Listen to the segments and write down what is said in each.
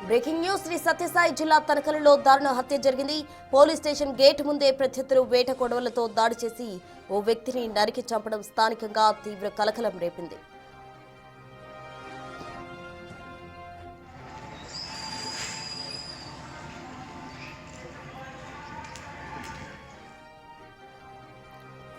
Breaking news Shri Sathya Sai జిల్లా తనకలలో దారుణ హత్య జరిగింది. పోలీస్ స్టేషన్ గేట్ ముందే ప్రత్యర్థులు వేట కొడవలతో దాడి చేసి ఓ వ్యక్తిని నరికి చంపడం స్థానికంగా తీవ్ర కలకలం రేపింది.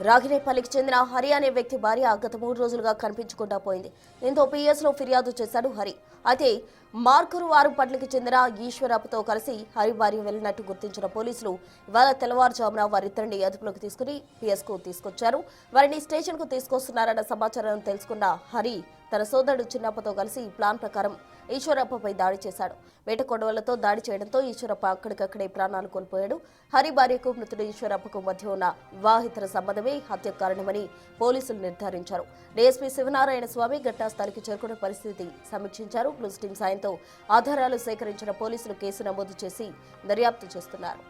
రాగినేపల్లికి చెందిన హరి అనే వ్యక్తి భార్య గత 3 రోజులుగా కనిపించకుండా పోయింది. దీంతో పిఎస్లో ఫిర్యాదు చేశాడు హరి. అయితే మార్కూరు వారంపట్లకి చెందిన ఈశ్వరప్పతో కలిసి హరి భార్య వెళ్లినట్టు గుర్తించిన పోలీసులు ఇవాళ తెల్లవారుజామున వారిద్దరిని అదుపులోకి తీసుకుని పిఎస్కు తీసుకొచ్చారు. వారిని స్టేషన్కు తీసుకొస్తున్నారన్న సమాచారం తెలుసుకున్న హరి తన సోదరుడు చిన్నప్పతో కలిసి ప్లాన్ ప్రకారం ఈశ్వరప్పపై దాడి చేశాడు. వేట కొడవలతో దాడి చేయడంతో ఈశ్వరప్ప అక్కడికక్కడే ప్రాణాలు కోల్పోయాడు. హరి భార్యకు మృతుడు ఈశ్వరప్పకు మధ్య ఉన్న వివాహితర సంబంధమే హత్యకు కారణమని పోలీసులు నిర్ధారించారు. డీఎస్పీ శివనారాయణ స్వామి ఘటనాస్థలికి చేరుకున్న పరిస్థితి సమీక్షించారు. బ్లూస్ టీం సాయంతో ఆధారాలు సేకరించిన పోలీసులు కేసు నమోదు చేసి దర్యాప్తు చేస్తున్నారు.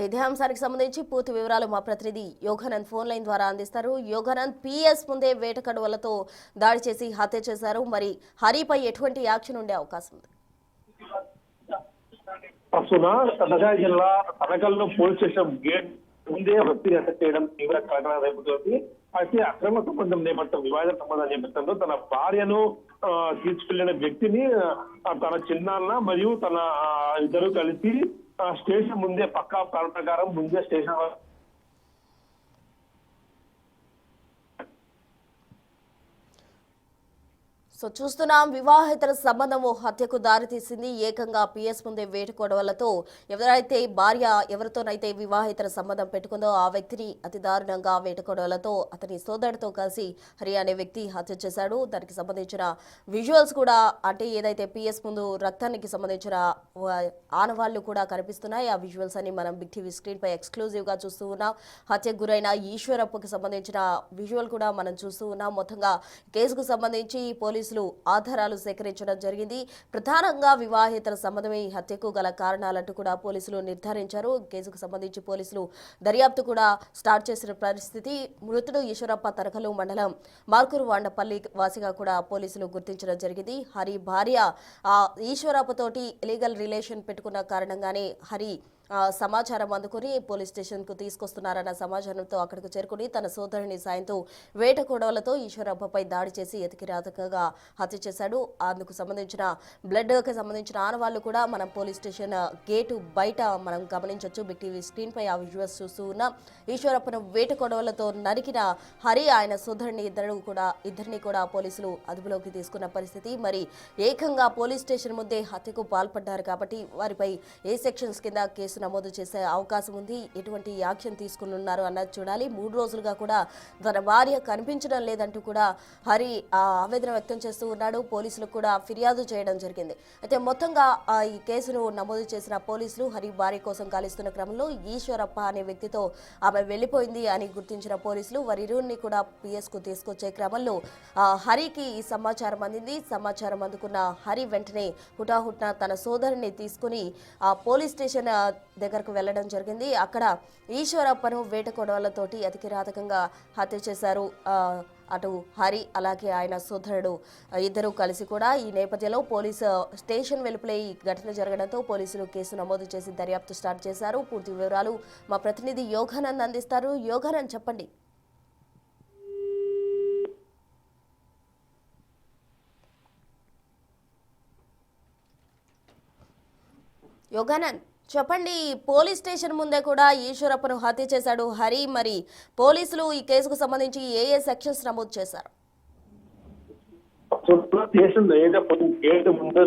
ఇదే అంశానికి సంబంధించి పూర్తి వివరాలు మా ప్రతినిధి యోగానంద్ ఫోన్ లైన్ ద్వారా అందిస్తారు. యోగానంద్, పిఎస్ ముందే వేట కడువలతో దాడి చేసి హత్య చేశారు. మరి హరిపై ఎటువంటి యాక్షన్ ఉండే అవకాశం ఉంది? సత్యసాయి జిల్లా తనకల్లో పోలీస్ స్టేషన్ గేట్ ముందే వ్యక్తిని హత్య చేయడం తీవ్ర కలకలం రేపుతోంది. అయితే అక్రమ సంబంధం నేపథ్యం, వివాద సంబంధం నేపథ్యంలో తన భార్యను తీసుకెళ్లిన వ్యక్తిని తన చిన్నాన్న మరియు తన ఇద్దరు కలిసి స్టేషన్ ముందే పక్కా ప్లాన్ ప్రకారం ముందే స్టేషన్ చూస్తున్నాం. వివాహేతర సంబంధం హత్యకు దారితీసింది. ఏకంగా పిఎస్ ముందే వేట కొడవలతో ఎవరైతే భార్య ఎవరితోనైతే వివాహేతర సంబంధం పెట్టుకుందో ఆ వ్యక్తిని అతి దారుణంగా వేట కొడవలతో అతని సోదరుడితో కలిసి హరి అనే వ్యక్తి హత్య చేశాడు. దానికి సంబంధించిన విజువల్స్ కూడా, అంటే ఏదైతే పిఎస్ ముందు రక్తానికి సంబంధించిన ఆనవాళ్లు కూడా కనిపిస్తున్నాయి. ఆ విజువల్స్ అన్ని మనం బిగ్ టీవీ స్క్రీన్ పై ఎక్స్క్లూజివ్ గా చూస్తూ ఉన్నాం. హత్యకు గురైన ఈశ్వరప్పకు సంబంధించిన విజువల్ కూడా మనం చూస్తూ ఉన్నాం. మొత్తంగా కేసుకు సంబంధించి పోలీసులు ఆధారాలు సేకరించడం జరిగింది. ప్రధానంగా వివాహేతర సంబంధమే ఈ హత్యకు గల కారణాలంటూ కూడా పోలీసులు నిర్ధారించారు. కేసుకు సంబంధించి పోలీసులు దర్యాప్తు కూడా స్టార్ట్ చేసిన పరిస్థితి. మృతుడు ఈశ్వరప్ప తనకలు మండలం మార్కూరు వాండపల్లి వాసిగా కూడా పోలీసులు గుర్తించడం జరిగింది. హరి భార్య ఈశ్వరప్పతోటి ఇలీగల్ రిలేషన్ పెట్టుకున్న కారణంగానే హరి సమాచారం అందుకుని పోలీస్ స్టేషన్ కు తీసుకొస్తున్నారన్న సమాచారంతో అక్కడికి చేరుకుని తన సోదరుని సాయంతో వేట కొడవలతో ఈశ్వరప్పపై దాడి చేసి ఎతికిరాతకంగా హత్య చేశాడు. అందుకు సంబంధించిన బ్లడ్ కి సంబంధించిన ఆనవాళ్లు కూడా మనం పోలీస్ స్టేషన్ గేటు బయట మనం గమనించవచ్చు. బిగ్ టీవీ స్క్రీన్ పై ఆ విజువల్స్ చూస్తూ ఉన్నాం. ఈశ్వరప్పను వేట కొడవలతో నరికిన హరి ఆయన సోదరుని ఇద్దరిని కూడా పోలీసులు అదుపులోకి తీసుకున్న పరిస్థితి. మరి ఏకంగా పోలీస్ స్టేషన్ ముందే హత్యకు పాల్పడ్డారు కాబట్టి వారిపై ఏ సెక్షన్స్ కింద కేసు నమోదు చేసే అవకాశం ఉంది, ఎటువంటి యాక్షన్ తీసుకున్నారు అన్నది చూడాలి. 3 రోజులుగా కూడా తన భార్య కనిపించడం లేదంటూ కూడా హరి ఆవేదన వ్యక్తం చేస్తూ ఉన్నాడు. పోలీసులకు కూడా ఫిర్యాదు చేయడం జరిగింది. అయితే మొత్తంగా ఈ కేసును నమోదు చేసిన పోలీసులు హరి భార్య కోసం గాలిస్తున్న క్రమంలో ఈశ్వరప్ప అనే వ్యక్తితో ఆమె వెళ్లిపోయింది అని గుర్తించిన పోలీసులు వారిరువురిని కూడా పిఎస్ కు తీసుకొచ్చే క్రమంలో హరికి ఈ సమాచారం అందింది. సమాచారం అందుకున్న హరి వెంటనే హుటాహుట్న తన సోదరుని తీసుకుని పోలీస్ స్టేషన్ దగ్గరకు వెళ్లడం జరిగింది. అక్కడ ఈశ్వరప్పను వేట కొడవలతోటి అతి కిరాతకంగా హత్య చేశారు. అటు హరి అలాగే ఆయన సోదరుడు ఇద్దరు కలిసి కూడా. ఈ నేపథ్యంలో పోలీసు స్టేషన్ వెలుపలే ఈ ఘటన జరగడంతో పోలీసులు కేసు నమోదు చేసి దర్యాప్తు స్టార్ట్ చేశారు. పూర్తి వివరాలు మా ప్రతినిధి యోగానంద్ అందిస్తారు. యోగానంద్, చెప్పండి. యోగానంద్, చెప్పండి. పోలీస్ స్టేషన్ ముందే కూడా ఈశ్వరప్పను హత్య చేశాడు హరి. మరి పోలీసులు ఈ కేసుకు సంబంధించి ఏ సెక్షన్స్ నమోదు చేశారు? స్టేషన్ గేట్ ముందు